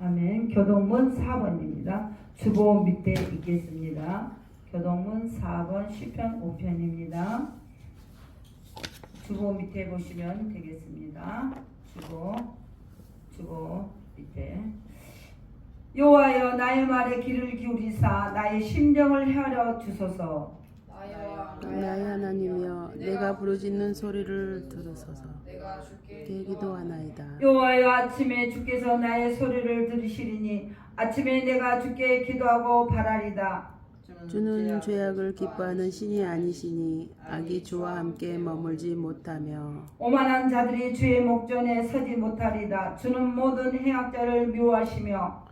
아멘. 교동문 4번입니다. 주보 밑에 있겠습니다. 교동문 4번 시편 5편입니다. 주보 밑에 보시면 되겠습니다. 주보 밑에. 여호와여 나의 말에 귀를 기울이사 나의 심령을 헤아려 주소서. 나의 하나님이여 내가 부르짖는 소리를 들으소서. 내게 기도하나이다. 여호와여 아침에 주께서 나의 소리를 들으시리니 아침에 내가 주께 기도하고 바라리다. 주는 죄악을 기뻐하는 신이 아니시니 악이 주와 함께 머물지 못하며 오만한 자들이 주의 목전에 서지 못하리다. 주는 모든 행악자를 미워하시며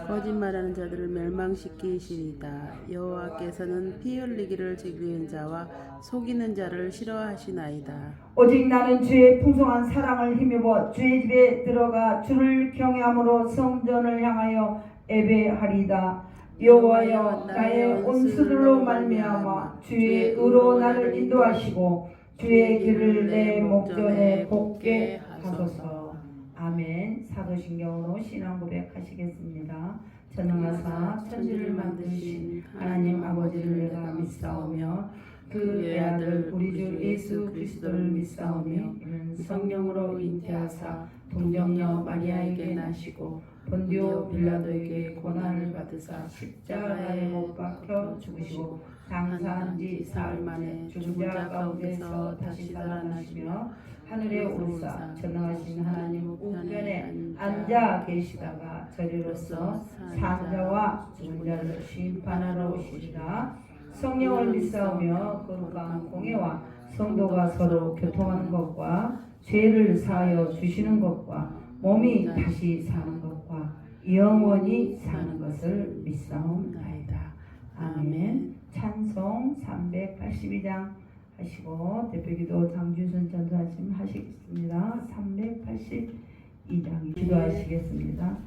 거짓말하는 자들을 멸망시키시리다. 여호와께서는 피 흘리기를 즐기는 자와 속이는 자를 싫어하시나이다. 오직 나는 주의 풍성한 사랑을 힘입어 주의 집에 들어가 주를 경외함으로 성전을 향하여 예배하리다. 여호와여 나의 온수들로 말미암아 주의 의로 나를 인도하시고 주의 길을 내 목전에 곱게 하소서. 아멘. 사도신경으로 신앙 고백하시겠습니다. 전능하사 천지를 만드신 하나님 아버지를 내가 믿사오며 그 외아들 우리 주 예수 그리스도를 믿사오며 이는 성령으로 잉태하사 동정녀 마리아에게 나시고 본디오 빌라도에게 고난을 받으사 십자가에 못 박혀 죽으시고 장사한 지 사흘 만에 죽은 자 가운데서 다시 살아나시며 하늘에 오르사 전능하신 하나님 우편에 앉아 계시다가 저리로서 산 자와 죽은 자를 심판하러 오시리라. 성령을 믿사오며 거룩한 공예와 성도가 서로 교통하는 것과 죄를 사하여 주시는 것과 몸이 다시 사는 것과 영원히 사는 것을 믿사옵나이다. 아멘. 찬송 382장 하시고 대표기도 장준순 전사님 하시겠습니다. 382장 기도하시겠습니다.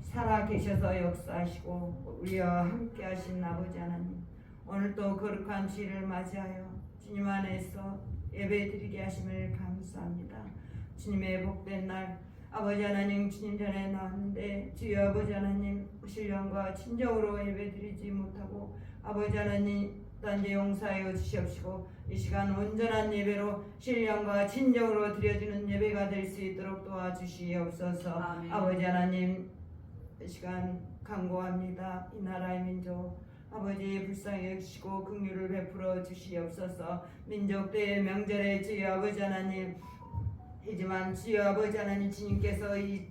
살아계셔서 역사하시고 우리와 함께하신 아버지 하나님, 오늘도 거룩한 주일을 맞이하여 주님 안에서 예배드리게 하심을 감사합니다. 주님의 복된 날 아버지 하나님 주님 전에 나왔는데 주여 아버지 하나님 신령과 친정으로 예배드리지 못하고 아버지 하나님 단지 용서하여 주시옵시고 이 시간 온전한 예배로 신령과 친정으로 드려지는 예배가 될 수 있도록 도와주시옵소서. 아멘. 아버지 하나님 이 시간 간구합니다. 이 나라의 민족 아버지 불쌍히 여기시고 긍휼을 베풀어 주시옵소서. 민족대의 명절에 주여 아버지 하나님 이지만 주여 아버지 하나님 주님께서 이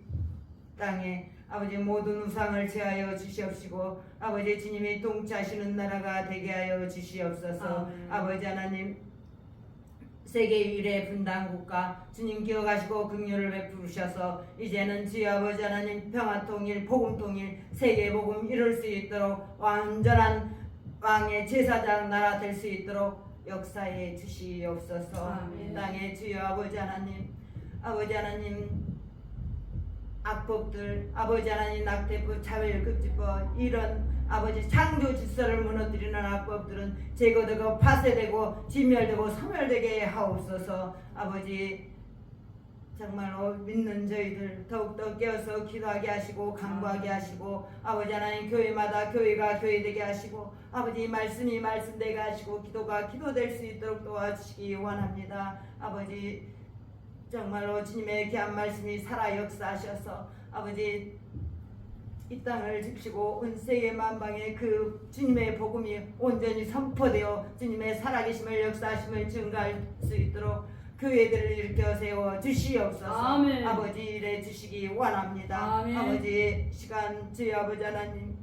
땅에 아버지 모든 우상을 제하여 주시옵시고 아버지 주님이 통치하시는 나라가 되게 하여 주시옵소서. 아버지 하나님 세계 유일의 분단 국가 주님 기억하시고 긍휼을 베푸셔서 이제는 주여 아버지 하나님 평화 통일 복음 통일 세계 복음 이룰 수 있도록 완전한 왕의 제사장 나라 될 수 있도록 역사해 주시옵소서. 이 땅에 주여 아버지 하나님 악법들 아버지 하나님 낙태법 차별급지법 이런 아버지 창조 질서를 무너뜨리는 악법들은 제거되고 파쇄되고 진멸되고 소멸되게 하옵소서. 아버지 정말로 믿는 저희들 더욱더 깨어서 기도하게 하시고 간구하게 하시고 아버지 하나님 교회마다 교회가 교회되게 하시고 아버지 말씀이 말씀되게 하시고 기도가 기도될 수 있도록 도와주시기 원합니다. 아버지 정말로 주님의 귀한 말씀이 살아 역사하셔서 아버지 이 땅을 지키고 온 세계 만방에 그 주님의 복음이 온전히 선포되어 주님의 살아계심을 역사하심을 증가할 수 있도록 교회들을 일으켜 세워 주시옵소서. 아멘. 아버지 일해 주시기 원합니다. 아멘. 아버지 시간 주의 아버지 하나님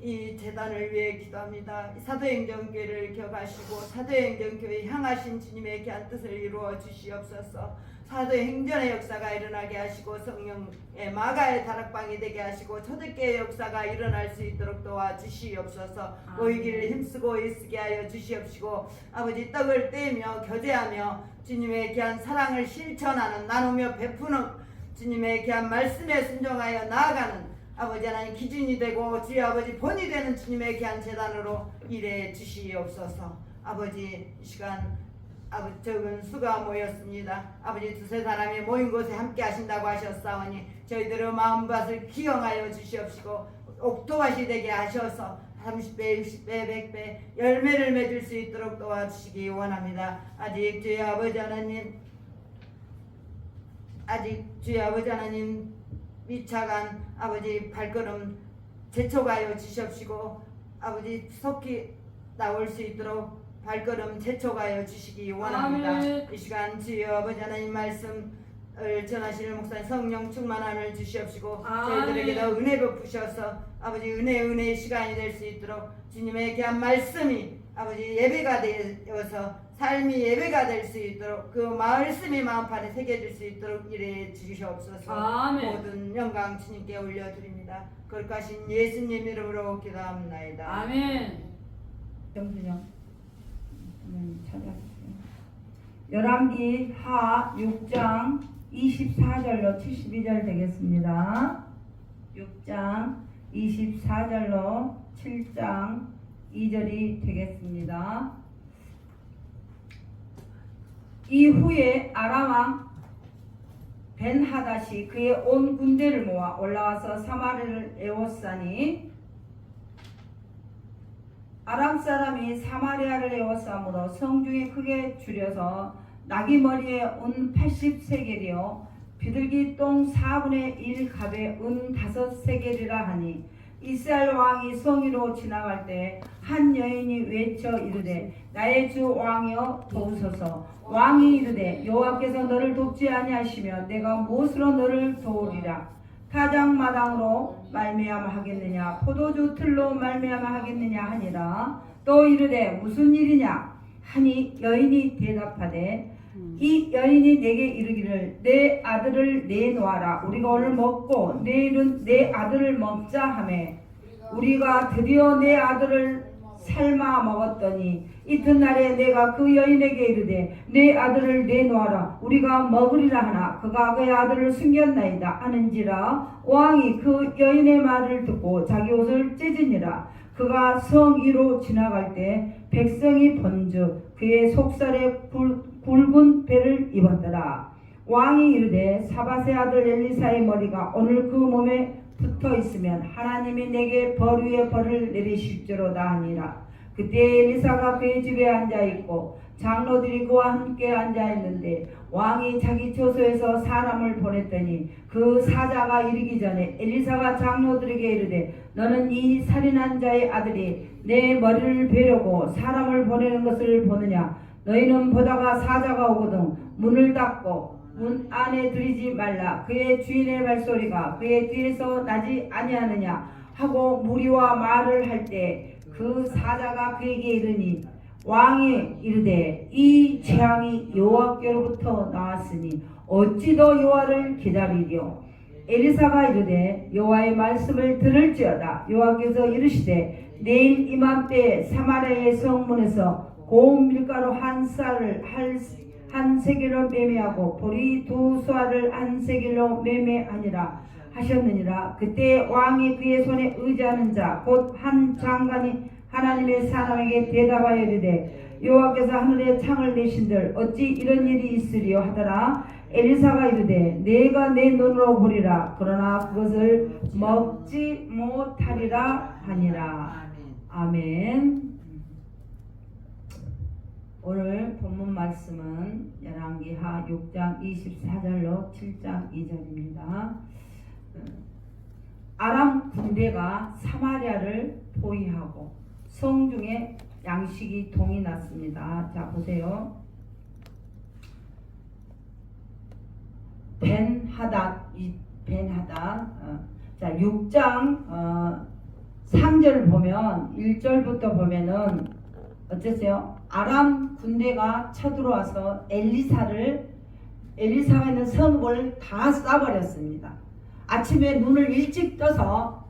이 재단을 위해 기도합니다. 사도행전교회를 기억하시고 사도행전교회 향하신 주님의 귀한 뜻을 이루어 주시옵소서. 사도행전의 역사가 일어나게 하시고 성령의 마가의 다락방이 되게 하시고 초대교회의 역사가 일어날 수 있도록 도와주시옵소서. 모이기를 힘쓰고 애쓰게 하여 주시옵시고 아버지 떡을 떼며 교제하며 주님의 귀한 사랑을 실천하는 나누며 베푸는 주님의 귀한 말씀에 순종하여 나아가는 아버지 하나님 기준이 되고 주여 아버지 본이 되는 주님의 귀한 재단으로 일해 주시옵소서. 아버지 이 시간 적은 수가 모였습니다. 아버지 두세 사람이 모인 곳에 함께 하신다고 하셨사오니 저희들의 마음밭을 기영하여 주시옵시고 옥토밭이 되게 하셔서 30배, 60배, 100배 열매를 맺을 수 있도록 도와주시기 원합니다. 아직 주의 아버지 하나님 미차간 아버지 발걸음 재촉하여 주시옵시고 아버지 속히 나올 수 있도록 발걸음 재촉하여 주시기 원합니다. 아멘. 이 시간 주여 아버지 하나님 말씀을 전하시는 목사님 성령 충만함을 주시옵시고 아멘. 저희들에게도 은혜 베푸셔서 아버지 은혜의 시간이 될 수 있도록 주님의 귀한 말씀이 아버지 예배가 되어서 삶이 예배가 될 수 있도록 그 말씀이 마음판에 새겨질 수 있도록 일해 주시옵소서. 아멘. 모든 영광 주님께 올려드립니다. 거룩하신 예수님 이름으로 기도합나이다. 아멘. 정준영 찾아주세요. 열왕기 하 6장 24절로 72절 되겠습니다. 6장 24절로 7장 2절이 되겠습니다. 이후에 아람 왕 벤하닷이 그의 온 군대를 모아 올라와서 사마리아를 에워싸니 아람 사람이 사마리아를 에워싸므로 성중에 크게 줄여서 나귀 머리에 은 80세겔이요 비둘기 똥 4분의 1 갑에 은 5세겔이라 하니 이스라엘 왕이 성위로 지나갈 때 한 여인이 외쳐 이르되 나의 주 왕이여 도우소서. 왕이 이르되 여호와께서 너를 돕지 아니하시며 내가 무엇으로 너를 도우리라. 타작마당으로 말미암아 하겠느냐 포도주 틀로 말미암아 하겠느냐 하니라. 또 이르되 무슨 일이냐 하니 여인이 대답하되 이 여인이 내게 이르기를 내 아들을 내놓아라. 우리가 오늘 먹고 내일은 내 아들을 먹자 하매 우리가 드디어 내 아들을 삶아 먹었더니 이튿날에 내가 그 여인에게 이르되 내 아들을 내놓아라. 우리가 먹으리라 하나 그가 그의 아들을 숨겼나이다 하는지라. 왕이 그 여인의 말을 듣고 자기 옷을 찢으니라. 그가 성 위로 지나갈 때 백성이 본즉 그의 속살에 굵은 배를 입었더라. 왕이 이르되 사밧의 아들 엘리사의 머리가 오늘 그 몸에 붙어 있으면 하나님이 내게 벌 위에 벌을 내리실지로다 하니라. 그때 엘리사가 그의 집에 앉아 있고 장로들이 그와 함께 앉아 있는데 왕이 자기 처소에서 사람을 보냈더니 그 사자가 이르기 전에 엘리사가 장로들에게 이르되 너는 이 살인한 자의 아들이 내 머리를 베려고 사람을 보내는 것을 보느냐. 너희는 보다가 사자가 오거든 문을 닫고 문 안에 들이지 말라. 그의 주인의 발소리가 그의 뒤에서 나지 아니하느냐 하고 무리와 말을 할 때 그 사자가 그에게 이르니 왕이 이르되 이 재앙이 여호와께로부터 나왔으니 어찌 더 여호와를 기다리리요. 엘리사가 이르되 여호와의 말씀을 들을지어다. 여호와께서 이르시되 내일 이맘때에 사마리아의 성문에서 고운 밀가루 한 쌀을 한 세겔로 매매하고 보리 2쌀을 한 세겔로 매매하니라 하셨느니라. 그때 왕이 그의 손에 의지하는 자 곧 한 장관이 하나님의 사람에게 대답하여 이르되 여호와께서 하늘에 창을 내신들 어찌 이런 일이 있으리요 하더라. 엘리사가 이르되 내가 내 눈으로 보리라. 그러나 그것을 먹지 못하리라 하니라. 아멘. 오늘 본문 말씀은 열왕기하 6장 24절로 7장 2절입니다. 아람 군대가 사마리아를 포위하고 성중에 양식이 동이 났습니다. 자 보세요. 벤하닷 자 6장 3절 보면 1절부터 보면은 어쩌세요? 아람 군대가 쳐들어와서 엘리사가 있는 성읍을 다 쏴버렸습니다. 아침에 눈을 일찍 떠서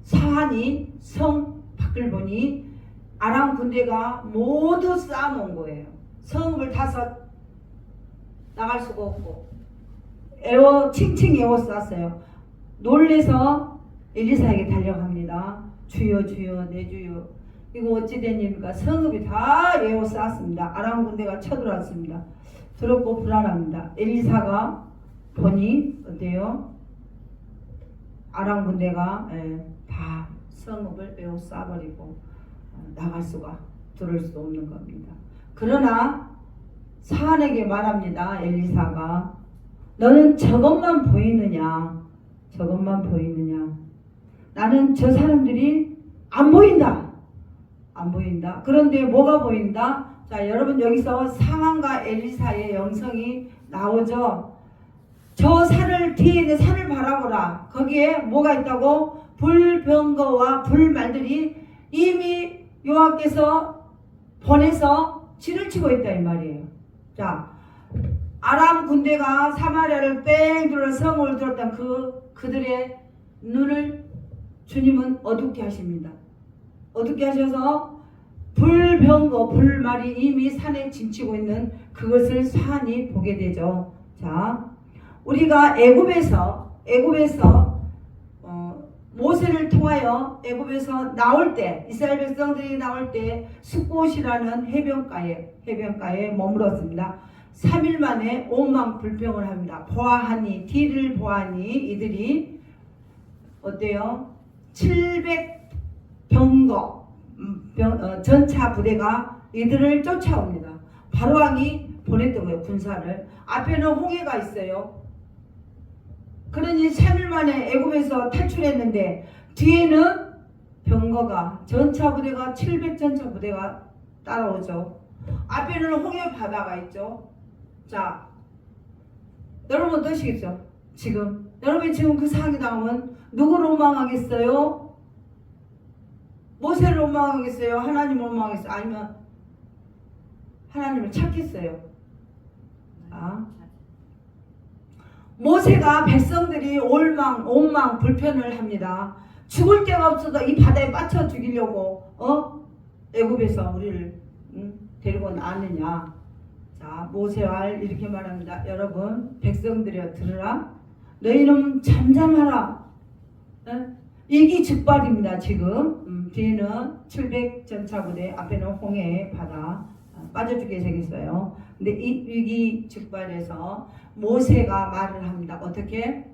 사환이 성 밖을 보니 아람 군대가 모두 쌓아놓은 거예요. 성읍을 타서 나갈 수가 없고 칭칭 에워쌌어요. 놀래서 엘리사에게 달려갑니다. 주여 주여 내 주여 이거 어찌 된 일입니까? 성읍이 다 에워쌌습니다. 아람 군대가 쳐들어왔습니다. 두렵고 불안합니다. 엘리사가 보니 어때요? 아람 군대가 다 성읍을 에워싸버리고 나갈 수가 들을 수 없는 겁니다. 그러나 사안에게 말합니다. 엘리사가 너는 저것만 보이느냐? 저것만 보이느냐? 나는 저 사람들이 안 보인다. 안 보인다. 그런데 뭐가 보인다? 자, 여러분 여기서 상황과 엘리사의 영성이 나오죠. 저 산을 뒤에 있는 산을 바라보라. 거기에 뭐가 있다고? 불병거와 불말들이 이미 여호와께서 보내서 진을 치고 있다 이 말이에요. 자, 아람 군대가 사마리아를 뺑 둘러 성을 들었던 그들의 눈을 주님은 어둡게 하십니다. 어둡게 하셔서 불병거 불말이 이미 산에 진치고 있는 그것을 산이 보게 되죠. 자, 우리가 애굽에서 모세를 통하여 애굽에서 나올 때 이스라엘 백성들이 나올 때 숫곳이라는 해변가에 머물었습니다. 3일 만에 오망 불평을 합니다. 보아하니 뒤를 보아하니 이들이 어때요? 700병거 전차 부대가 이들을 쫓아옵니다. 바로왕이 보냈던 거예요. 군사를. 앞에는 홍해가 있어요. 그러니 3일 만에 애굽에서 탈출했는데 뒤에는 병거가 전차 부대가 700전차 부대가 따라오죠. 앞에는 홍해 바다가 있죠. 자, 여러분 어떠시겠죠? 지금 여러분이 지금 그 상황이 나오면 누구를 원망하겠어요? 모세를 원망하겠어요? 하나님을 원망하겠어요? 아니면 하나님을 찾겠어요? 모세가 백성들이 온망 불편을 합니다. 죽을 데가 없어서 이 바다에 빠져 죽이려고 애굽에서 우리를 데리고 나왔느냐. 자, 모세와 이렇게 말합니다. 여러분 백성들이여 들으라. 너희는 잠잠하라. 이기즉발입니다. 지금 뒤에는 700전차부대, 앞에는 홍해 바다 빠져 죽게 생겼어요. 근데 이 위기즉발에서 모세가 말을 합니다. 어떻게?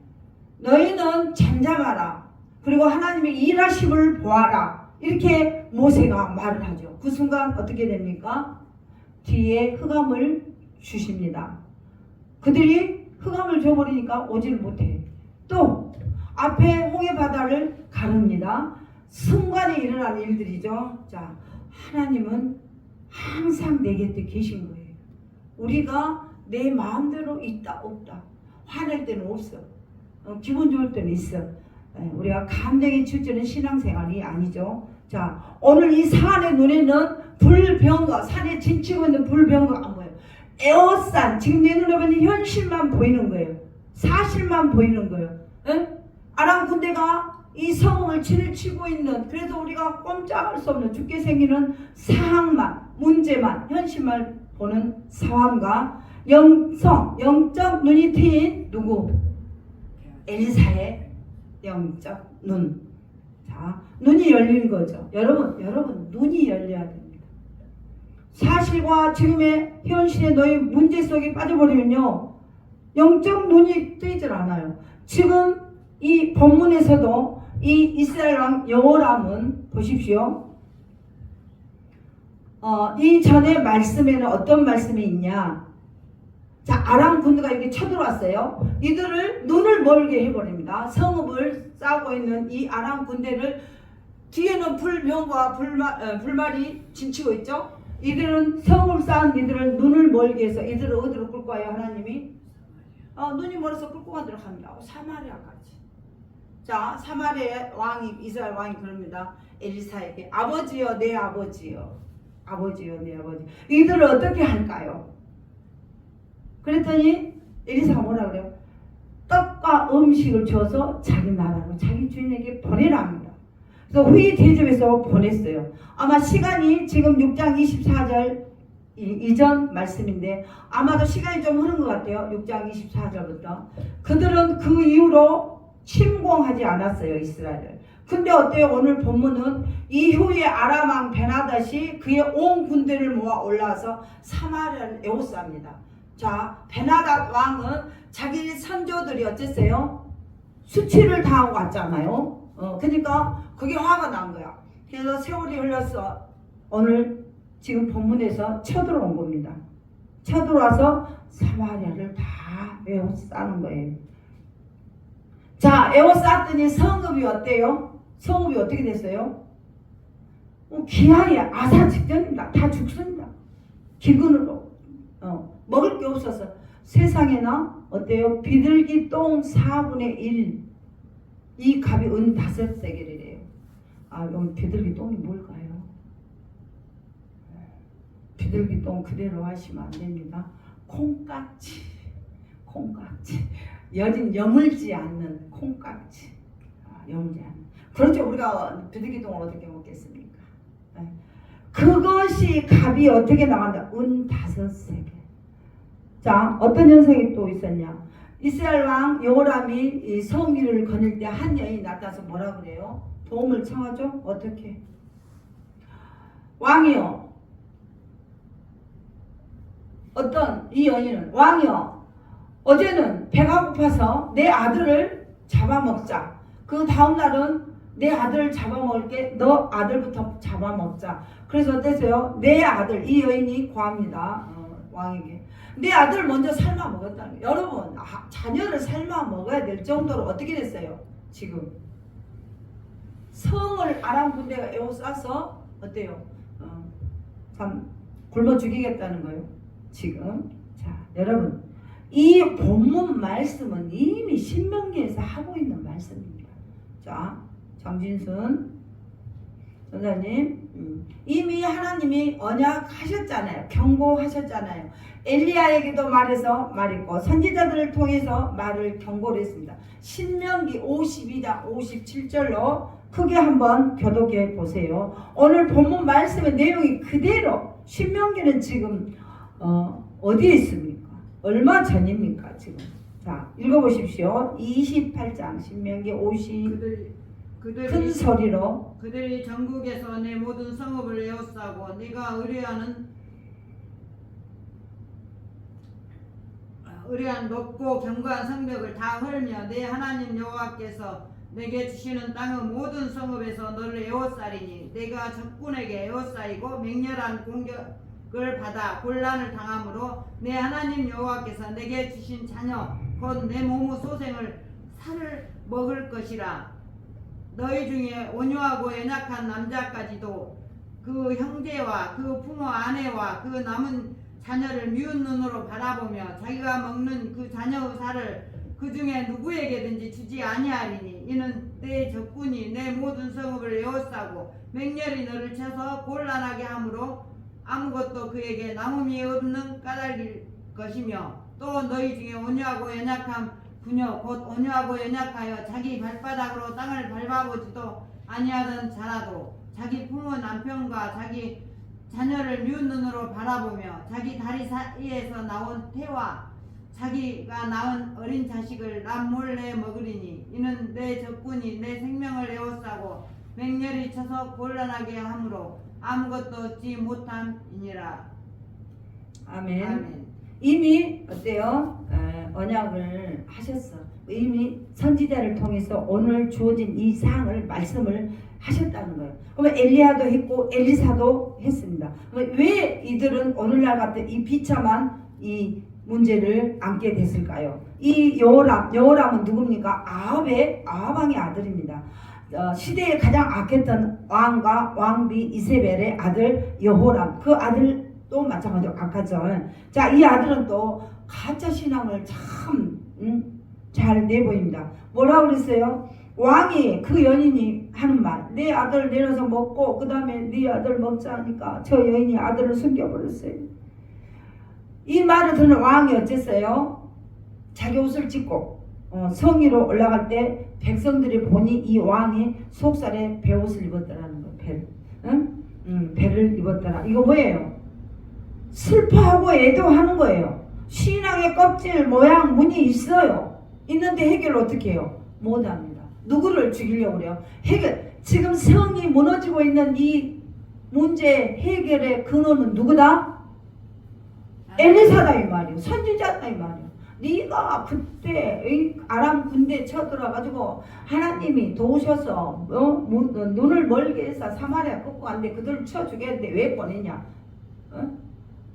너희는 잠잠하라. 그리고 하나님의 일하심을 보아라. 이렇게 모세가 말을 하죠. 그 순간 어떻게 됩니까? 뒤에 흑암을 주십니다. 그들이 흑암을 줘버리니까 오지를 못해. 또 앞에 홍해 바다를 가릅니다. 순간에 일어나는 일들이죠. 자, 하나님은 항상 내 곁에 계신 거예요. 우리가 내 마음대로 있다 없다. 화낼 때는 없어. 기분 좋을 때는 있어. 우리가 감정에 치우치는 신앙생활이 아니죠. 자, 오늘 이 산의 눈에는 불병거, 산에 진치고 있는 불병거가 안 보여요. 에워싼, 지금 내 눈에 보는 현실만 보이는 거예요. 사실만 보이는 거예요. 아람 군대가 이 성을 진을 치고 있는, 그래서 우리가 꼼짝할 수 없는 죽게 생기는 상황만, 문제만, 현실만 보는 상황과 영적 눈이 트인 누구? 엘리사의 영적 눈. 자, 눈이 열린 거죠. 여러분 눈이 열려야 됩니다. 사실과 지금의 현실의 너희 문제 속에 빠져버리면요, 영적 눈이 뜨이질 않아요. 지금 이 본문에서도 이 이스라엘 왕 여호람은 보십시오. 이 전에 말씀에는 어떤 말씀이 있냐? 자, 아람 군대가 이렇게 쳐들어왔어요. 이들을 눈을 멀게 해버립니다. 성읍을 싸우고 있는 이 아람 군대를, 뒤에는 불병과 불말이 진치고 있죠. 이들은 성을 쌓은 이들을 눈을 멀게 해서 이들을 어디로 끌고 와요? 하나님이 눈이 멀어서 끌고 가도록 합니다. 사마리아까지. 자, 사마리아 왕이, 이스라엘 왕이 그럽니다. 엘리사에게 아버지여 내 아버지여, 아버지여 내 아버지. 이들을 어떻게 할까요? 그랬더니 엘리사가 뭐라 그래요? 떡과 음식을 줘서 자기 나라로 자기 주인에게 보내라 합니다. 그래서 후이 대접해서 보냈어요. 아마 시간이 지금 6장 24절 이전 말씀인데 아마도 시간이 좀 흐른 것 같아요. 6장 24절부터. 그들은 그 이후로 침공하지 않았어요. 이스라엘을. 근데 어때요? 오늘 본문은 이후에 아람 왕 베나닷이 그의 온 군대를 모아 올라와서 사마리아를 에워쌉니다. 자, 베나닷 왕은 자기 선조들이 어쨌어요? 수치를 당하고 왔잖아요. 그러니까 그게 화가 난 거야. 그래서 세월이 흘러서 오늘 지금 본문에서 쳐들어온 겁니다. 쳐들어와서 사마리아를 다 에워싸는 거예요. 자, 에워쌌더니 성읍이 어때요? 성읍이 어떻게 됐어요? 기한이 아사 직전입니다. 다 죽습니다. 기근으로 먹을 게 없어서 세상에나 어때요? 비둘기 똥 4분의 1 이 값이 은 5세겔이래요. 그럼 비둘기 똥이 뭘까요? 비둘기 똥 그대로 하시면 안 됩니다. 콩깍지 여물지 않는 콩깍지. 여물지 않는. 그렇죠. 우리가 비둘기 똥을 어떻게 먹겠습니까? 그것이 값이 어떻게 나간다? 은 5세겔. 자, 어떤 현상이 또 있었냐? 이스라엘 왕 여호람이 이 성위를 거닐 때 한 여인이 나타나서 뭐라 그래요? 도움을 청하죠? 어떻게? 왕이요. 어떤 이 여인은 왕이요. 어제는 배가 고파서 내 아들을 잡아먹자. 그 다음날은 내 아들을 잡아먹을게. 너 아들부터 잡아먹자. 그래서 어땠어요? 내 아들, 이 여인이 고합니다. 왕에게. 내 아들을 먼저 삶아 먹었다는 거예요. 여러분, 자녀를 삶아 먹어야 될 정도로 어떻게 됐어요? 지금 성을 아람 군대가 에워싸서 어때요? 참 굶어 죽이겠다는 거예요. 지금. 자, 여러분, 이 본문 말씀은 이미 신명기에서 하고 있는 말씀입니다. 자, 정진순 전사님, 이미 하나님이 언약하셨잖아요. 경고하셨잖아요. 엘리야에게도 말했고 선지자들을 통해서 말을 경고를 했습니다. 신명기 52장 57절로 크게 한번 교독해 보세요. 오늘 본문 말씀의 내용이 그대로 신명기는 지금 어디에 있습니까? 얼마 전입니까 지금? 자, 읽어보십시오. 28장 신명기 50 큰 소리로 그들이 전국에서 내 모든 성읍을 에워싸고 네가 의뢰한 높고 견고한 성벽을 다 헐며 내 하나님 여호와께서 내게 주시는 땅의 모든 성읍에서 너를 에워싸리니 내가 적군에게 에워싸이고 맹렬한 공격을 받아 곤란을 당함으로 내 하나님 여호와께서 내게 주신 자녀 곧 내 몸의 소생을 살을 먹을 것이라. 너희 중에 온유하고 연약한 남자까지도 그 형제와 그 부모 아내와 그 남은 자녀를 미운 눈으로 바라보며 자기가 먹는 그 자녀의 살을 그 중에 누구에게든지 주지 아니하리니 이는 내 적군이 내 모든 성읍을 에워싸고 맹렬히 너를 쳐서 곤란하게 함으로 아무것도 그에게 남음이 없는 까닭일 것이며 또 너희 중에 온유하고 연약한 부녀 곧 온유하고 연약하여 자기 발바닥으로 땅을 밟아보지도 아니하던 자라도 자기 부모 남편과 자기 자녀를 미운 눈으로 바라보며 자기 다리 사이에서 나온 태와 자기가 낳은 어린 자식을 남몰래 먹으리니 이는 내 적군이 내 생명을 에워싸고 맹렬히 쳐서 곤란하게 함으로 아무것도 얻지 못함이니라. 아멘. 아멘. 이미 어때요? 언약을 하셨어. 이미 선지자를 통해서 오늘 주어진 이 사항을 말씀을 하셨다는 거예요. 그러면 엘리야도 했고 엘리사도 했습니다. 왜 이들은 오늘날 같은 이 비참한 이 문제를 안게 됐을까요? 이 여호람은 누굽니까? 아합왕의 아들입니다. 시대에 가장 악했던 왕과 왕비 이세벨의 아들 여호람, 그 아들도 마찬가지로 악하죠. 자, 이 아들은 또 가짜 신앙을 참 잘 내보입니다. 뭐라고 그랬어요? 왕이 그 연인이 하는 말, 내 아들 내려서 먹고 그 다음에 네 아들 먹자 하니까 저 여인이 아들을 숨겨버렸어요. 이 말을 듣는 왕이 어쨌어요? 자기 옷을 찢고 성위로 올라갈 때 백성들이 보니 이 왕이 속살에 베옷을 입었더라는 거예요. 배를 입었더라. 이거 뭐예요? 슬퍼하고 애도하는 거예요. 신앙의 껍질 모양 문이 있어요. 있는데 해결을 어떻게 해요? 못합니다. 누구를 죽이려고 그래요? 해결 지금 성이 무너지고 있는 이 문제 해결의 근원은 누구다? 엘리사다 이 말이야. 선지자다 이 말이야. 네가 그때 이 아람 군대 쳐들어가지고 하나님이 도우셔서 눈을 멀게 해서 사마리아 꺾고 왔는데 그들을 쳐 죽였는데 왜 보냈냐?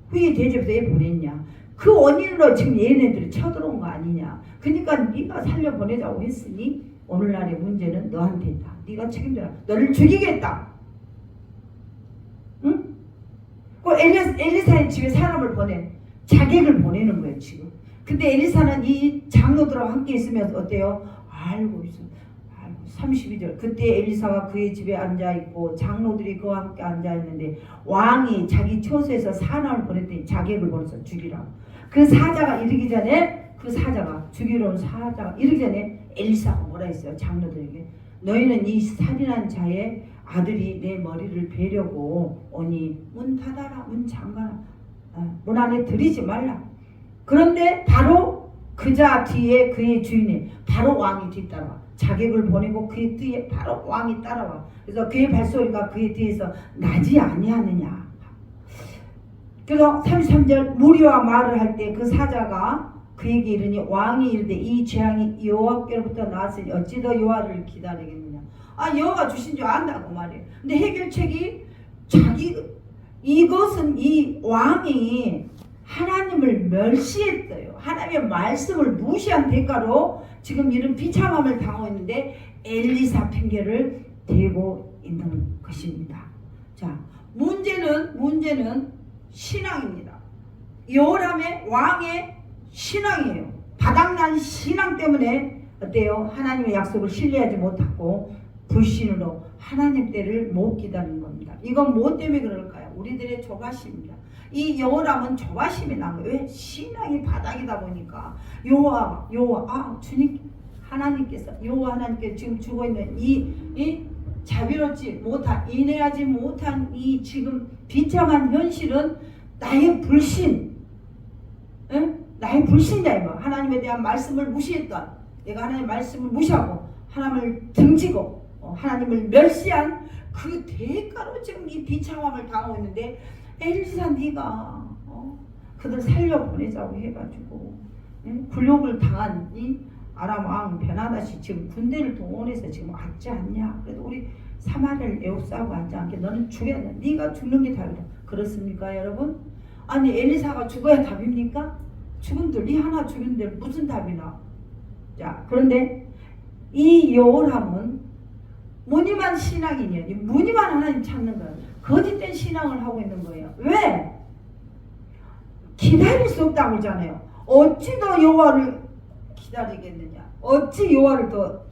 후에 대접해서 왜 보냈냐? 그 원인으로 지금 얘네들이 쳐들어온 거 아니냐? 그러니까 네가 살려보내자고 했으니 오늘날의 문제는 너한테 있다. 네가 책임져라. 너를 죽이겠다. 응? 그 엘리사의 집에 사람을 보내. 자객을 보내는 거예요 지금. 근데 엘리사는 이 장로들하고 함께 있으면서 어때요? 알고 있어. 32절. 그때 엘리사가 그의 집에 앉아있고 장로들이 그와 함께 앉아있는데 왕이 자기 처소에서 사람을 보냈더니 자객을 보내서 죽이라고. 그 사자가 이르기 전에 그 사자가 죽이러 온 사자가 이르기 전에 엘리사가 뭐라 했어요? 장로들에게 너희는 이 살인한 자의 아들이 내 머리를 베려고 오니 문 닫아라. 문 잠가라. 문 안에 들이지 말라. 그런데 바로 그자 뒤에 그의 주인이 바로 왕이 뒤따라와. 자객을 보내고 그의 뒤에 바로 왕이 따라와. 그래서 그의 발소리가 그의 뒤에서 나지 아니하느냐. 그래서 33절 무리와 말을 할 때 그 사자가 그에게 이르니 왕이 이르되 이 재앙이 여호와께로부터 나왔으니 어찌 더 여호와를 기다리겠느냐. 여호와 주신 줄 안다고 말이에요. 근데 해결책이 이것은 이 왕이 하나님을 멸시했어요. 하나님의 말씀을 무시한 대가로 지금 이런 비참함을 당하고 있는데 엘리사 핑계를 대고 있는 것입니다. 자, 문제는 신앙입니다. 여호람의 왕의 신앙이에요. 바닥난 신앙 때문에 어때요? 하나님의 약속을 신뢰하지 못하고 불신으로 하나님 때를 못 기다리는 겁니다. 이건 뭐 때문에 그럴까요? 우리들의 조바심입니다. 이 여호람은 조바심이 난 거예요. 왜? 신앙이 바닥이다 보니까 여호와 주님 하나님께서 여호와 하나님께서 지금 주고 있는 이 자비롭지 못한 인내하지 못한 이 지금 비참한 현실은 나의 불신, 나의 불신자 이거. 하나님에 대한 말씀을 무시했던 내가 하나님의 말씀을 무시하고 하나님을 등지고 하나님을 멸시한 그 대가로 지금 이 비참함을 당하고 있는데 엘리사 네가 그들 살려보내자고 해가지고 굴욕을 당한 이 아람 왕 베나다시 지금 군대를 동원해서 지금 왔지 않냐. 그래도 우리 사마리아를 에워싸고 앉지 않게 너는 죽여야 돼. 네가 죽는 게 답이다. 그렇습니까 여러분? 아니 엘리사가 죽어야 답입니까? 죽은들 네 하나 죽인데 무슨 답이나. 자, 그런데 이 여호람은 무늬만 신앙이냐, 무늬만 하나님 찾는 거예요. 거짓된 신앙을 하고 있는 거예요. 왜? 기다릴 수 없다고 하잖아요. 어찌 더 여호와를 기다리겠느냐? 어찌 여호와를 더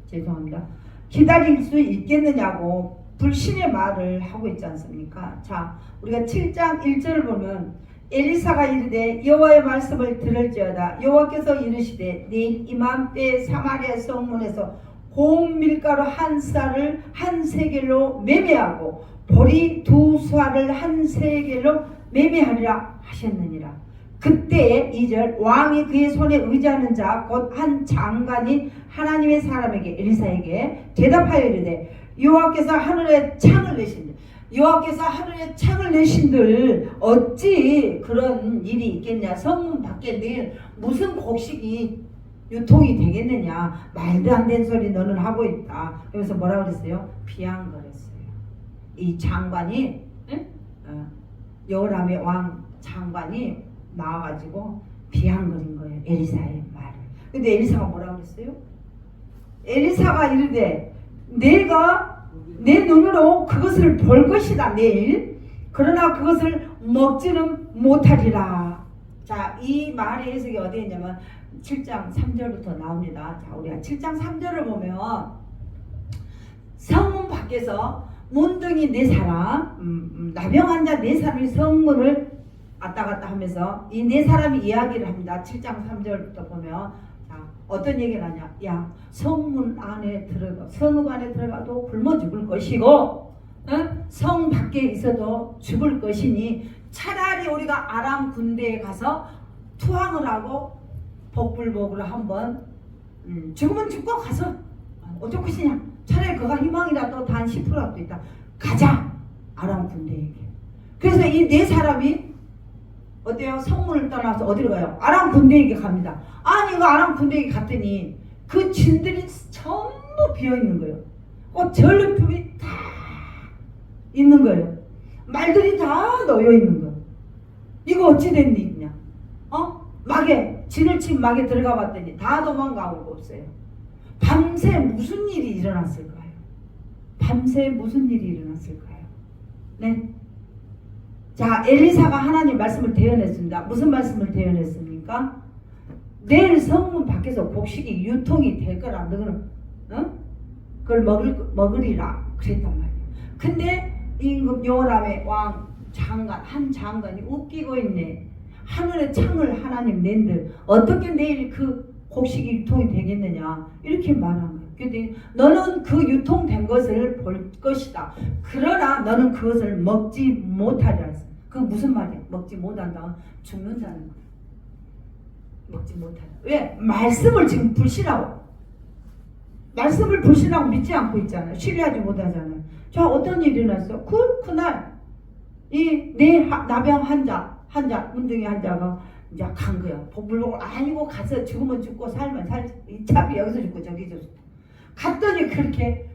죄송합니다. 기다릴 수 있겠느냐고 불신의 말을 하고 있지 않습니까? 자, 우리가 7장 1절을 보면 엘리사가 이르되 여호와의 말씀을 들을지어다. 여호와께서 이르시되 내일 이맘때 사마리아 성문에서 고운 밀가루 한 쌀을 한 세겔로 매매하고 보리 두 쌀을 한 세겔로 매매하리라 하셨느니라. 그때 2절 왕이 그의 손에 의지하는 자 곧 한 장관이 하나님의 사람에게 엘리사에게 대답하여 이르되 여호와께서 하늘에 창을 내신들 여호와께서 하늘에 창을 내신들 어찌 그런 일이 있겠냐. 성문 밖에 내일 무슨 곡식이 유통이 되겠느냐. 말도 안 되는 소리 너는 하고 있다. 그래서 뭐라 그랬어요? 비양거렸어요. 이 장관이 여호람의 왕 장관이 나와가지고 비양거린 거예요. 엘리사의 말을. 근데 엘리사가 뭐라 그랬어요? 엘리사가 이르되 내가 내 눈으로 그것을 볼 것이다 내일. 그러나 그것을 먹지는 못하리라. 자, 이 말의 해석이 어디에 있냐면 7장 3절부터 나옵니다. 자, 우리가 7장 3절을 보면 성문 밖에서 문둥이 4사람, 나병 환자 4사람이 성문을 왔다 갔다 하면서 이 4사람이 이야기를 합니다. 7장 3절부터 보면 자, 어떤 얘기를 하냐. 야, 성문 안에 들어가, 성읍 안에 들어가도 굶어 죽을 것이고 성 밖에 있어도 죽을 것이니 차라리 우리가 아람 군대에 가서 투항을 하고 복불복으로 한번 죽으면 죽고 가서 어쩔 것이냐. 차라리 그가 희망이라도 단 10%라도 있다. 가자. 아람 군대에게. 그래서 이 네 사람이 어때요? 성문을 떠나서 어디로 가요? 아람 군대에게 갑니다. 아니 그 아람 군대에게 갔더니 그 진들이 전부 비어있는 거예요. 전리품이 다 있는 거예요. 말들이 다 놓여있는 거예요. 이거 어찌 된 일이냐? 막에 진을 친 막에 들어가 봤더니 다 도망가고 없어요. 밤새 무슨 일이 일어났을까요? 밤새 무슨 일이 일어났을까요? 네. 자, 엘리사가 하나님 말씀을 대언했습니다. 무슨 말씀을 대언했습니까? 내일 성문 밖에서 곡식이 유통이 될 거라 너는 그걸 먹으리라 그랬단 말이에요. 근데 임금 여호람의 왕 장관 한 장관이 웃기고 있네. 하늘의 창을 하나님 낸들 어떻게 내일 그 곡식이 유통이 되겠느냐 이렇게 말한 거예요. 근데 너는 그 유통된 것을 볼 것이다. 그러나 너는 그것을 먹지 못하리라 했어요. 그 무슨 말이야? 먹지 못한다. 죽는다는 거예요. 먹지 못한다. 왜? 말씀을 지금 불신하고 말씀을 불신하고 믿지 않고 있잖아요. 신뢰하지 못하잖아요. 자, 어떤 일이 일어났어? 그날 이 내 나병 환자 문둥이 환자가 이제 간 거야. 복불복을 아니고 가서 죽으면 죽고 살면 살지. 차비 여기서 죽고 저기 죽고. 갔더니 그렇게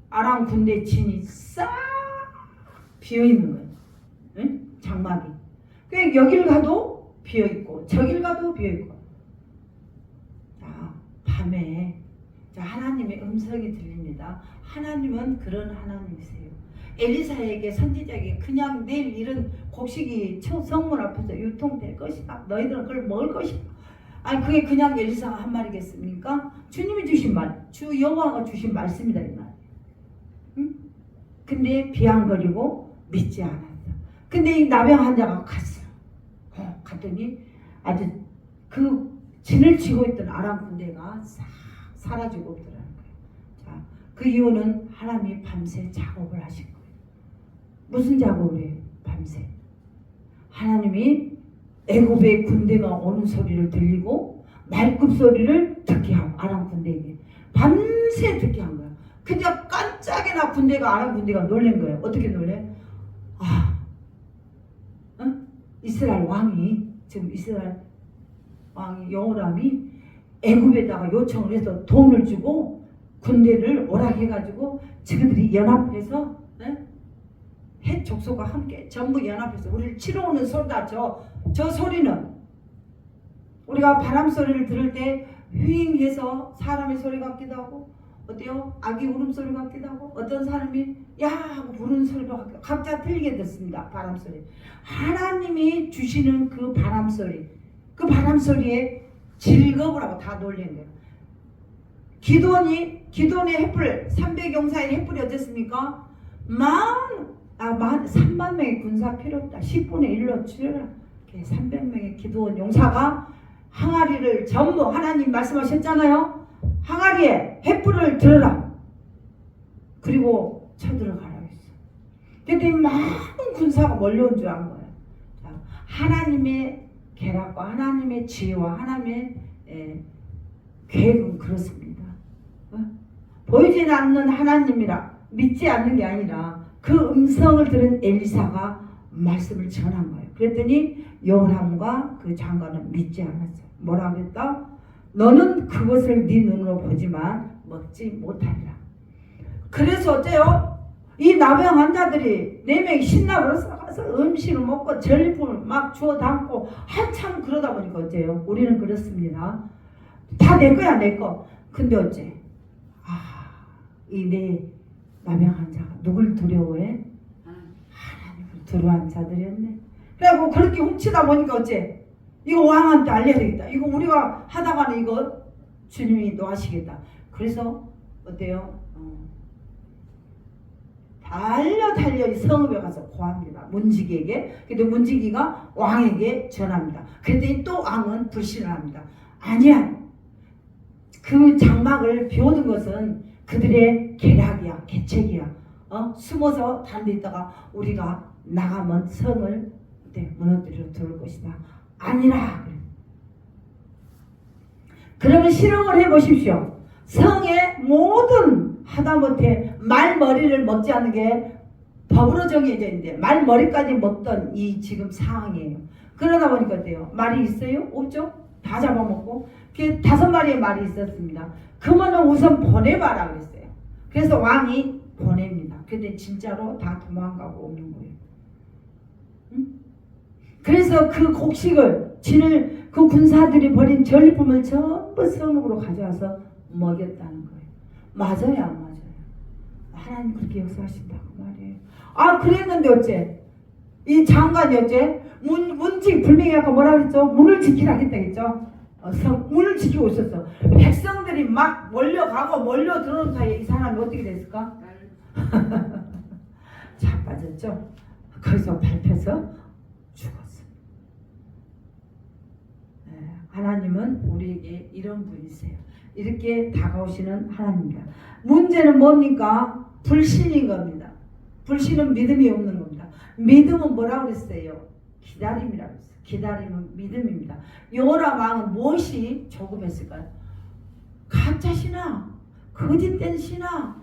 아람 군대 진이 싹 비어 있는 거야. 응? 장막이. 그러니까 여길 가도 비어 있고 저길 가도 비어 있고. 자, 밤에 자, 하나님의 음성이 들립니다. 하나님은 그런 하나님이세요. 엘리사에게 선지자에게 그냥 내일 이런 곡식이 성문 앞에서 유통될 것이다. 너희들은 그걸 먹을 것이다. 아니 그게 그냥 엘리사가 한 말이겠습니까? 주님이 주신 말, 주 여호와가 주신 말씀이다 이 말. 응? 근데 비앙거리고 믿지 않았어. 근데 이 나병 환자가 갔어. 갔더니 아주 그 진을 치고 있던 아람 군대가 싹 사라지고 없더라는 거예요. 자, 그 이유는 하나님이 밤새 작업을 하신 거예요. 무슨 작업을 해요? 밤새. 하나님이 애굽의 군대가 오는 소리를 들리고 말급 소리를 듣게 하고 아람 군대에게 밤새 듣게 한 거야. 근데 깜짝이나 아람 군대가 놀란 거예요. 어떻게 놀래? 이스라엘 왕이 지금 이스라엘 왕이 여호람이 애굽에다가 요청을 해서 돈을 주고 군대를 오락해가지고 저들이 연합해서 헷 족속과 함께 전부 연합해서 우리를 치러 오는 소리다. 저 소리는 우리가 바람 소리를 들을 때 휘잉해서 사람의 소리 같기도 하고 어때요? 아기 울음소리 같기도 하고 어떤 사람이 야 하고 부르는 소리도 같기도 하고 각자 틀리게 듣습니다. 바람소리. 하나님이 주시는 그 바람소리 그 바람소리에 즐거움을 하고 다 놀란 거예요. 기도원의 횃불 300용사의 횃불이 어땠습니까? 3만 명의 군사 필요 없다. 10분의 1로 줄여라. 300명의 기도원 용사가 항아리를 전부 하나님 말씀하셨잖아요. 항아리에 횃불을 들어라. 그리고 쳐들어가라고 했어. 근데 많은 군사가 몰려온 줄 안 거예요. 하나님의 계략과 하나님의 지혜와 하나님의 계획은 그렇습니다. 보이지 않는 하나님이라 믿지 않는 게 아니라 그 음성을 들은 엘리사가 말씀을 전한 거예요. 그랬더니 여호람과 그 장관은 믿지 않았어요. 뭐라 그랬다? 너는 그것을 네 눈으로 보지만 먹지 못하리라. 그래서 어때요? 이 나병 환자들이 4명이 신나버려서 가서 음식을 먹고 전리품을 막 주워 담고 한참 그러다 보니까 어째요? 우리는 그렇습니다. 다 내 거야 내 거. 근데 어째? 이 내 나병 환자가 누굴 두려워해? 하나님을 두려워하는 자들이었네. 그래갖고 그렇게 훔치다 보니까 어째? 이거 왕한테 알려야 되겠다. 이거 우리가 하다가는 이거 주님이 노하시겠다. 그래서 어때요? 달려 성읍에 가서 고합니다. 문지기에게. 근데 문지기가 왕에게 전합니다. 그랬더니 또 왕은 불신을 합니다. 아니야. 그 장막을 비워둔 것은 그들의 계략이야. 계책이야. 숨어서 다른 데 있다가 우리가 나가면 성을 무너뜨려 들을 것이다. 아니라. 그러면 실험을 해보십시오. 성의 모든 하다못해 말머리를 먹지 않는 게 법으로 정해져 있는데 말머리까지 먹던 이 지금 상황이에요. 그러다 보니까 어때요? 말이 있어요? 없죠? 다 잡아먹고 5마리의 말이 있었습니다. 그러면 우선 보내봐라 그랬어요. 그래서 왕이 보냅니다. 근데 진짜로 다 도망가고 오는 거예요. 응? 그래서 그 곡식을 진을 그 군사들이 버린 전리품을 전부 성읍으로 가져와서 먹였다는 거예요. 맞아요, 안 맞아요? 하나님 그렇게 역사하신다고 말이에요. 아, 그랬는데 어째? 이 장관이 어째? 문직 분명히 아까 뭐라 그랬죠? 문을 지키라 했다 했죠? 문을 지키고 있었어. 백성들이 막 몰려가고 몰려 들어오는 사이에 이 사람이 어떻게 됐을까? 자빠졌죠. 거기서 밟혀서 죽었어. 네, 하나님은 우리에게 이런 분이세요. 이렇게 다가오시는 하나님입니다. 문제는 뭡니까? 불신인 겁니다. 불신은 믿음이 없는 겁니다. 믿음은 뭐라고 그랬어요? 기다림이라고 했어요. 기다림은 믿음입니다. 요람 왕은 무엇이 조급했을까요? 가짜 신앙, 거짓된 신앙,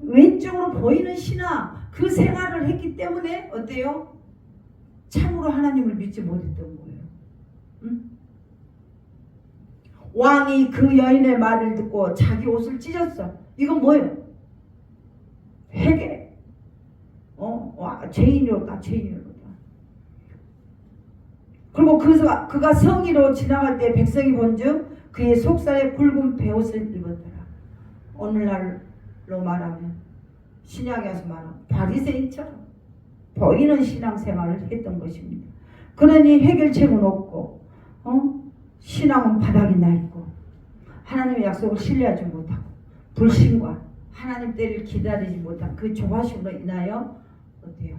왼쪽으로 보이는 신앙, 그 생활을 했기 때문에 어때요? 참으로 하나님을 믿지 못했던 거예요. 왕이 그 여인의 말을 듣고 자기 옷을 찢었어. 이건 뭐예요? 회개. 죄인이었다, 죄인이었다. 그리고 그가 성의로 지나갈 때 백성이 본즉 그의 속살에 굵은 베옷을 입었더라. 오늘날로 말하면 신약에 와서 말하면 바리새인처럼 보이는 신앙생활을 했던 것입니다. 그러니 해결책은 없고 신앙은 바닥이 나 있고 하나님의 약속을 신뢰하지 못하고 불신과 하나님 때를 기다리지 못한 그 조바심으로 인하여 어때요?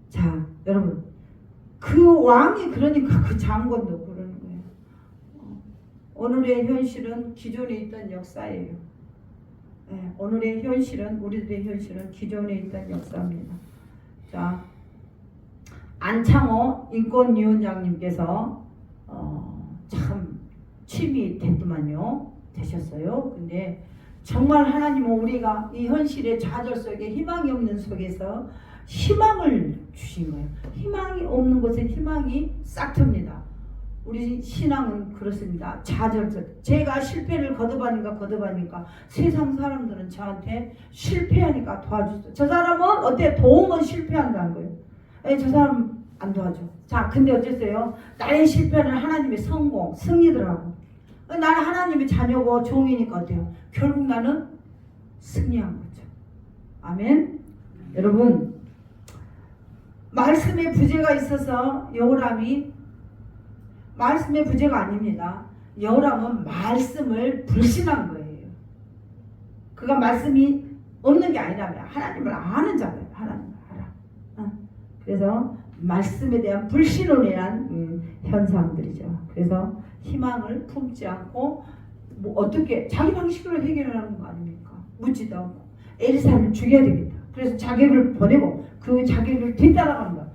자, 여러분, 그 왕이 그러니까 그 장관도 그러는 거예요. 오늘의 현실은 기존에 있던 역사예요. 네, 오늘의 현실은 우리들의 현실은 기존에 있던 역사입니다. 자, 안창호 인권위원장님께서 참 취미 됐더만요. 되셨어요. 근데 정말 하나님은 우리가 이 현실의 좌절 속에 희망이 없는 속에서 희망을 주신 거예요. 희망이 없는 곳에 희망이 싹틉니다. 우리 신앙은 그렇습니다. 좌절적. 제가 실패를 거듭하니까 세상 사람들은 저한테 실패하니까 도와주죠. 저 사람은 어때? 도움은 실패한다는 거예요. 저 사람 안 도와줘. 자, 근데 어쨌어요? 나의 실패는 하나님의 성공, 승리더라고. 나는 하나님의 자녀고 종이니까 어때요? 결국 나는 승리한 거죠. 아멘. 여러분, 말씀에 부재가 있어서 여호람이 말씀의 부재가 아닙니다. 여호람은 말씀을 불신한 거예요. 그가 말씀이 없는 게 아니라면 하나님을 아는 자예요. 하나님을 알아. 그래서 말씀에 대한 불신으로 인한 현상들이죠. 그래서 희망을 품지 않고 뭐 어떻게 자기 방식으로 해결하는 거 아닙니까? 묻지도 않고 엘사를 죽여야 되겠다. 그래서 자객을 보내고 그 자객을 뒤따라가는 거야.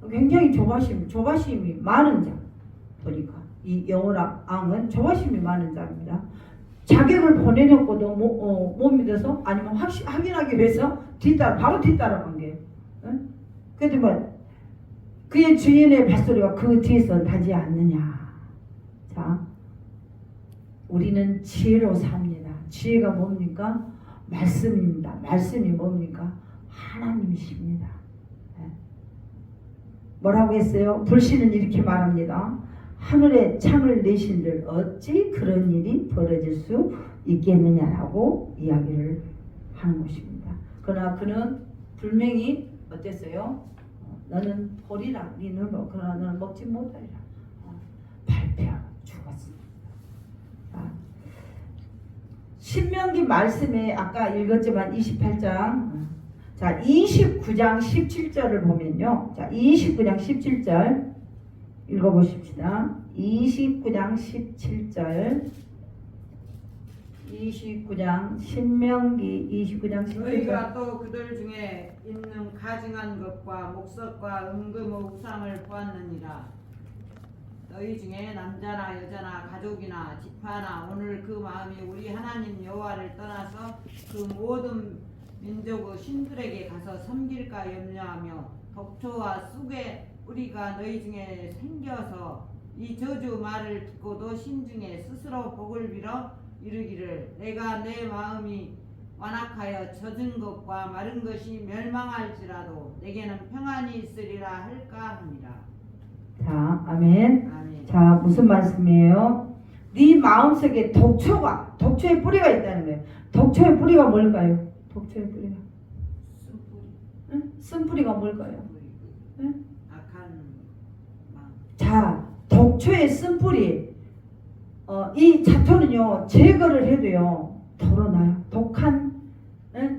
굉장히 조바심이 많은 자. 보니까 이 여호람 왕은 조바심이 많은 자입니다. 자객을 보내놓고도 못 믿어서 아니면 확인하기 위해서 바로 뒤따라간 거예요. 응? 그래도 뭐 그의 주인의 밭소리가 그 뒤에서 나지 않느냐. 자, 우리는 지혜로 삽니다. 지혜가 뭡니까? 말씀입니다. 말씀이 뭡니까? 하나님이십니다. 네. 뭐라고 했어요? 불신은 이렇게 말합니다. 하늘에 창을 내신들 어찌 그런 일이 벌어질 수 있겠느냐라고 이야기를 하는 것입니다. 그러나 그는 분명히 어땠어요? 너는 보리라, 네 눈으로. 그러나 너는 먹지 못하리라. 발표하고 죽었습니다. 신명기 말씀에 아까 읽었지만 28장, 자 29장 17절을 보면요. 자 29장 17절 읽어보십시다. 29장 17절. 29장 신명기 29장 17절. 너희가 또 그들 중에 있는 가증한 것과 목석과 은금의 우상을 보았느니라. 너희 중에 남자나 여자나 가족이나 지파나 오늘 그 마음이 우리 하나님 여호와를 떠나서 그 모든 민족의 신들에게 가서 섬길까 염려하며 덕초와 쑥의 뿌리가 너희 중에 생겨서 이 저주 말을 듣고도 심중에 스스로 복을 빌어 이르기를 내가 내 마음이 완악하여 젖은 것과 마른 것이 멸망할지라도 내게는 평안이 있으리라 할까 합니다. 자, 아멘. 아멘. 자, 무슨 말씀이에요? 네 마음속에 독초의 뿌리가 있다는 거예요. 독초의 뿌리가 뭘까요? 독초의 뿌리가. 응? 쓴뿌리가 뭘까요? 응? 악한 마음. 자, 독초의 쓴뿌리. 이 잡초는요, 제거를 해도요, 덜어나요. 독한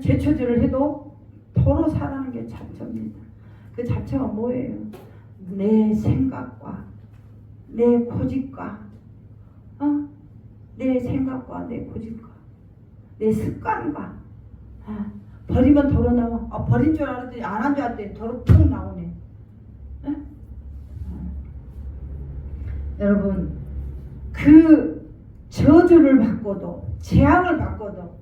제초질을 해도 덜어 살아나는 게 잡초입니다. 그 잡초가 뭐예요? 내 생각과 내 고집과 내 생각과 내 고집과 내 습관과 버리면 덜어 나와. 버린 줄 알았더니 안 한 줄 알았더니 덜어 푹 나오네. 여러분, 그 저주를 받고도 재앙을 받고도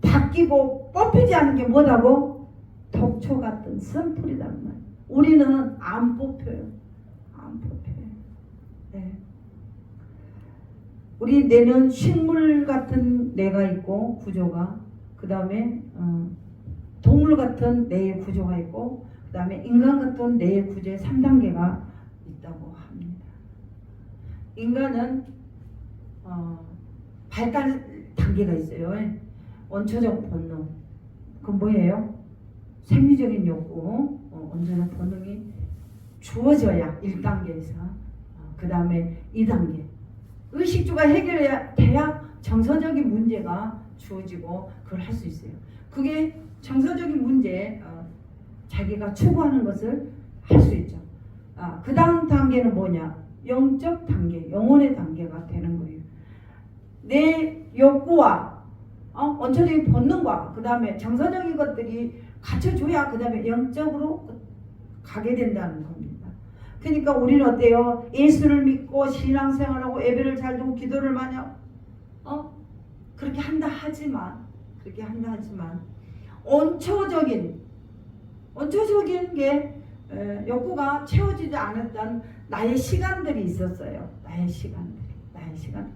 바뀌고 뽑히지 않는 게 뭐라고? 독초 같은 쓴풀이란 말이에요. 우리는 안 뽑혀요. 안 뽑혀요. 네. 우리 뇌는 식물 같은 뇌가 있고 구조가, 그 다음에 동물 같은 뇌의 구조가 있고, 그 다음에 인간 같은 뇌의 구조의 3단계가 있다고 합니다. 인간은 발달 단계가 있어요. 원초적 본능. 그건 뭐예요? 생리적인 욕구, 온전한 본능이 주어져야 1단계에서, 그 다음에 2단계. 의식주가 해결해야 돼야 정서적인 문제가 주어지고 그걸 할 수 있어요. 그게 정서적인 문제, 자기가 추구하는 것을 할 수 있죠. 그 다음 단계는 뭐냐? 영적 단계, 영혼의 단계가 되는 거예요. 내 욕구와 원초적인 본능과 그 다음에 정서적인 것들이 갖춰줘야 그 다음에 영적으로 가게 된다는 겁니다. 그러니까 우리는 어때요? 예수를 믿고 신앙생활하고 예배를 잘 드리고 기도를 많이 하고 그렇게 한다 하지만 원초적인 게 욕구가 채워지지 않았던 나의 시간들이 있었어요. 나의 시간.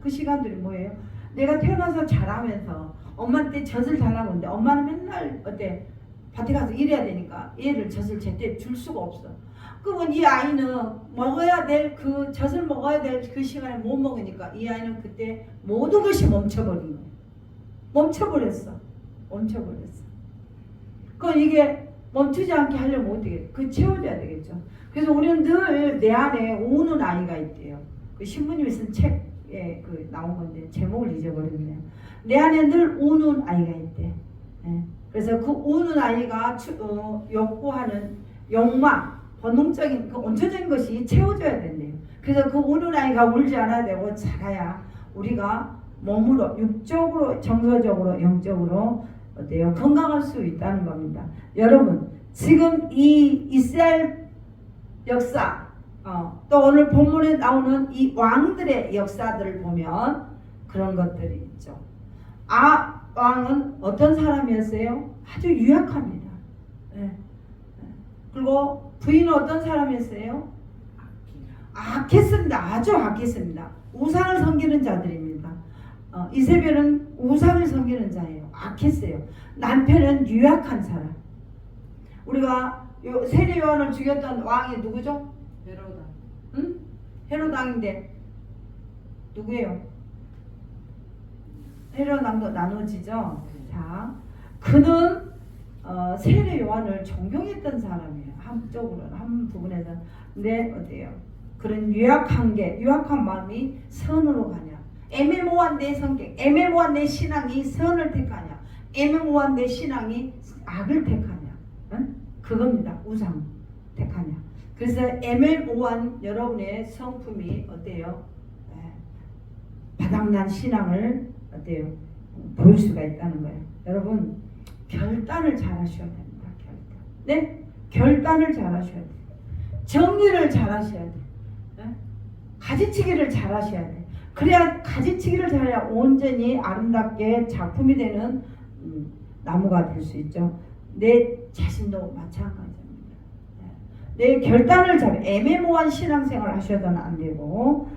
그 시간들이 뭐예요? 내가 태어나서 자라면서 엄마한테 젖을 달라고 하는데 엄마는 맨날 밭에 가서 일해야 되니까 얘를 젖을 제때 줄 수가 없어. 그러면 이 아이는 먹어야 될 그 젖을 먹어야 될 그 시간에 못 먹으니까 이 아이는 그때 모든 것이 멈춰버린 거예요. 멈춰버렸어. 그럼 이게 멈추지 않게 하려면 어떻게? 그 채워줘야 되겠죠. 그래서 우리는 늘 내 안에 우는 아이가 있대요. 그 신부님이 쓴 책에 나온 건데 제목을 잊어버렸네요. 내 안에 늘 우는 아이가 있대. 그래서 그 우는 아이가 욕구하는 욕망, 본능적인 그 원초적인 것이 채워줘야 된대요. 그래서 그 우는 아이가 울지 않아야 되고 자라야 우리가 몸으로, 육적으로, 정서적으로, 영적으로 어때요? 건강할 수 있다는 겁니다. 여러분, 지금 이 이스라엘 역사, 또 오늘 본문에 나오는 이 왕들의 역사들을 보면 그런 것들이 있죠. 왕은 어떤 사람이었어요? 아주 유약합니다. 그리고 부인은 어떤 사람이었어요? 악했습니다. 아주 악했습니다. 우상을 섬기는 자들입니다. 이세벨은 우상을 섬기는 자예요. 악했어요. 남편은 유약한 사람. 우리가 세례 요한을 죽였던 왕이 누구죠? 베로다. 응? 헤로당인데 누구예요? 헤로당도 나눠지죠. 자, 그는 세례 요한을 존경했던 사람이에요. 한쪽으로는, 한 부분에서. 근데 어때요? 그런 유약한 마음이 선으로 가냐? 애매모호한 내 성격, 애매모호한 내 신앙이 선을 택하냐? 애매모호한 내 신앙이 악을 택하냐? 응? 그겁니다. 우상 택하냐? 그래서 애매모호한 여러분의 성품이 어때요? 바닥난 신앙을 어때요? 보일 수가 있다는 거예요. 여러분, 결단을 잘 하셔야 됩니다. 결단을 잘 하셔야 돼요. 정리를 잘 하셔야 돼요. 가지치기를 잘 하셔야 돼. 그래야 가지치기를 잘해야 온전히 아름답게 작품이 되는 나무가 될 수 있죠. 내 자신도 마찬가지입니다. 내 결단을 잘 애매모호한 신앙생활 하셔서는 안 되고,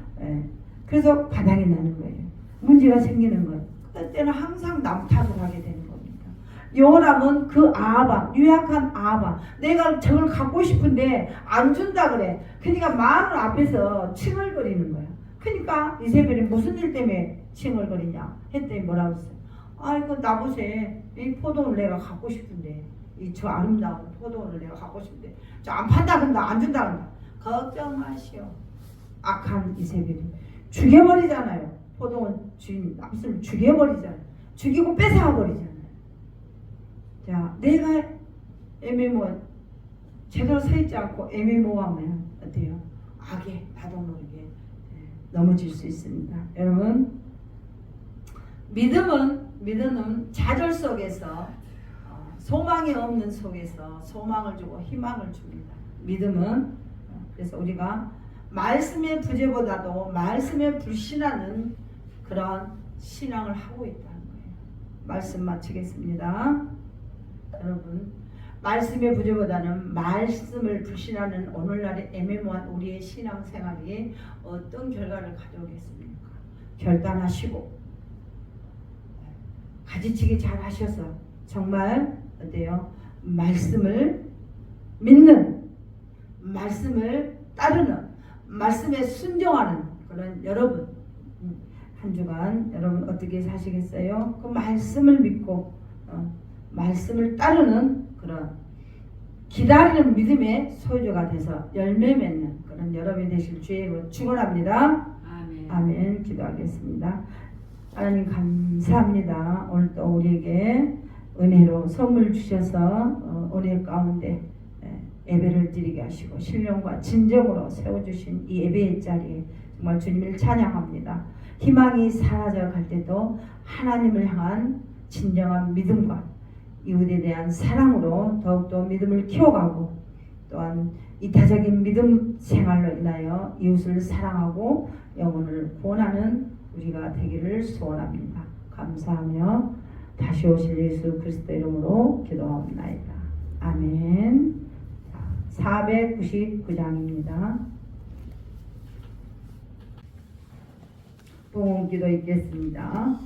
그래서 바닥이 나는 거예요. 문제가 생기는 거예요. 그때는 항상 남 탓을 하게 되는 겁니다. 요람은 그 아바, 유약한 아바, 내가 저걸 갖고 싶은데 안 준다 그래. 그러니까 마누 앞에서 칭얼거리는 거야. 그러니까 이세벨이 무슨 일 때문에 칭얼거리냐 했더니 뭐라고 했어요? 아이고 나보세, 이 포도를 내가 갖고 싶은데, 이 저 아름다운 포도를 내가 갖고 싶은데 저 안 판다 그런다, 안 준다 그런다. 걱정하시오. 악한 이세벨이 죽여버리잖아요. 포도원 주인 남순을 죽여버리잖아요. 죽이고 뺏어버리잖아요. 자, 내가 애매모호 제대로 서있지 않고 애매모호하면 어때요? 악에 나도 모르게 넘어질 수 있습니다. 여러분, 믿음은 좌절 속에서, 소망이 없는 속에서 소망을 주고 희망을 줍니다. 믿음은, 그래서 우리가 말씀의 부재보다도 말씀에 불신하는 그런 신앙을 하고 있다는 거예요. 말씀 마치겠습니다. 여러분, 말씀의 부재보다는 말씀을 불신하는 오늘날의 애매모호한 우리의 신앙생활이 어떤 결과를 가져오겠습니까? 결단하시고 가지치기 잘 하셔서 정말 어때요? 말씀을 믿는, 말씀을 따르는, 말씀에 순종하는 그런 여러분, 한 주간 여러분 어떻게 사시겠어요? 그 말씀을 믿고 말씀을 따르는 그런 기다리는 믿음의 소유주가 돼서 열매 맺는 그런 여러분이 되실 주의 이름으로 축원합니다. 아멘. 아멘. 기도하겠습니다. 하나님 감사합니다. 오늘 또 우리에게 은혜로 선물 주셔서 은혜 가운데 예배를 드리게 하시고 신령과 진정으로 세워주신 이 예배의 자리에 정말 주님을 찬양합니다. 희망이 사라져갈 때도 하나님을 향한 진정한 믿음과 이웃에 대한 사랑으로 더욱더 믿음을 키워가고, 또한 이타적인 믿음 생활로 인하여 이웃을 사랑하고 영혼을 구원하는 우리가 되기를 소원합니다. 감사하며 다시 오실 예수 그리스도 이름으로 기도합니다. 아멘. 499장입니다. 봉헌기도 있겠습니다.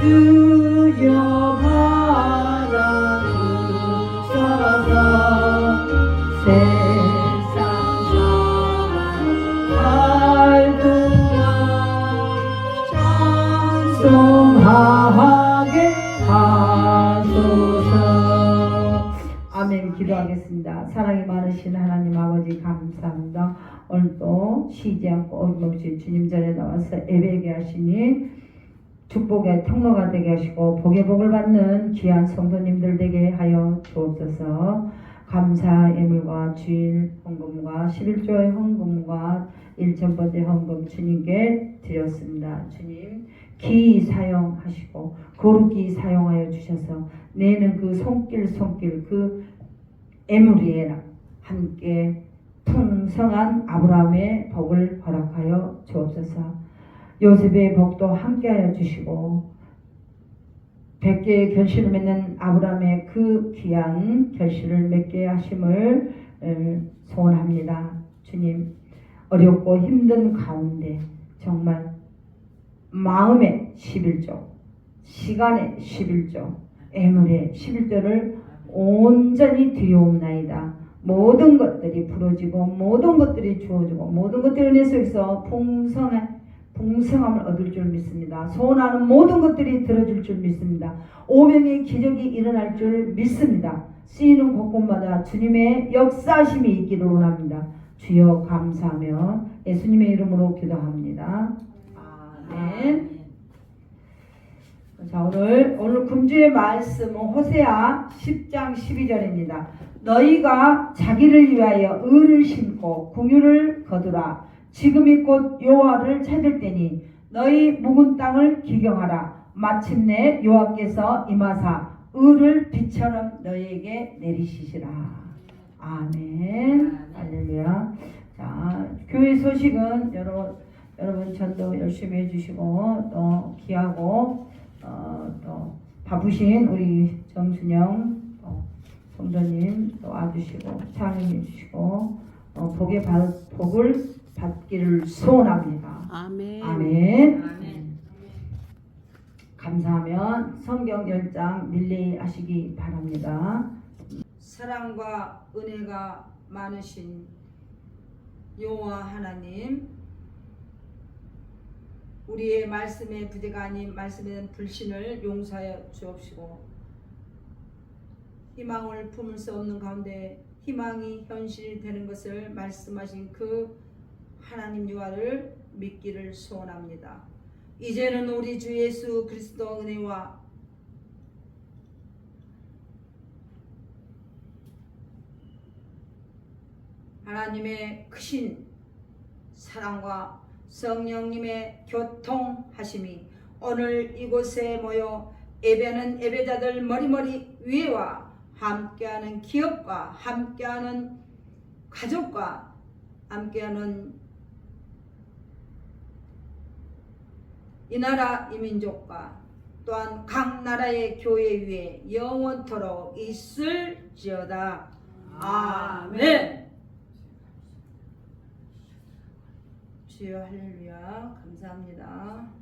주여 받아주소서. 세상 살구나 찬송하게 하소서. 아멘. 기도하겠습니다. 사랑이 많으신 하나님 아버지 감사합니다. 오늘도 쉬지 않고 어김없이 주님 전에 나와서 예배하게 하시니 축복의 통로가 되게 하시고 복의 복을 받는 귀한 성도님들 되게 하여 주옵소서. 감사 예물과 주일 헌금과 11조의 헌금과 1,000번째 헌금 주님께 드렸습니다. 주님 기 사용하시고 거룩히 사용하여 주셔서 내는 그 손길 그 예물이에라 함께 풍성한 아브라함의 복을 허락하여 주옵소서. 요셉의 복도 함께하여 주시고 100개의 결실을 맺는 아브라함의 그 귀한 결실을 맺게 하심을 소원합니다. 주님, 어렵고 힘든 가운데 정말 마음의 11조, 시간의 11조, 애물의 11조를 온전히 드리옵나이다. 모든 것들이 부러지고 모든 것들이 주어지고 모든 것들이 은혜 속에서 풍성함을 얻을 줄 믿습니다. 소원하는 모든 것들이 들어줄 줄 믿습니다. 오병의 기적이 일어날 줄 믿습니다. 쓰이는 곳곳마다 주님의 역사심이 있기를 원합니다. 주여 감사하며 예수님의 이름으로 기도합니다. 아멘. 자, 오늘 금주의 말씀은 호세아 10장 12절입니다. 너희가 자기를 위하여 의를 심고 궁유를 거두라. 지금이 곧 여호와를 찾을 때니 너희 묵은 땅을 기경하라. 마침내 여호와께서 임하사 의를 비처럼 너희에게 내리시리라. 아멘. 할렐루야. 자, 교회 소식은 여러분 전도 열심히 해주시고 또 귀하고 또 바쁘신 우리 정순영 성도님 또 와주시고 참여해 주시고 복을 받기를 소원합니다. 아멘. 아멘. 감사하면 성경 10장 릴레이 하시기 바랍니다. 사랑과 은혜가 많으신 여호와 하나님, 우리의 말씀의 부재가 아닌 말씀에 대한 불신을 용서하여 주옵시고 희망을 품을 수 없는 가운데 희망이 현실이 되는 것을 말씀하신 그 하나님 여호와를 믿기를 소원합니다. 이제는 우리 주 예수 그리스도 은혜와 하나님의 크신 사랑과 성령님의 교통하심이 오늘 이곳에 모여 예배하는 예배자들 머리머리 위에와 함께하는 기업과 함께하는 가족과 함께하는 이 나라 이 민족과 또한 각 나라의 교회 위에 영원토록 있을지어다. 아멘. 주여 할렐루야. 감사합니다.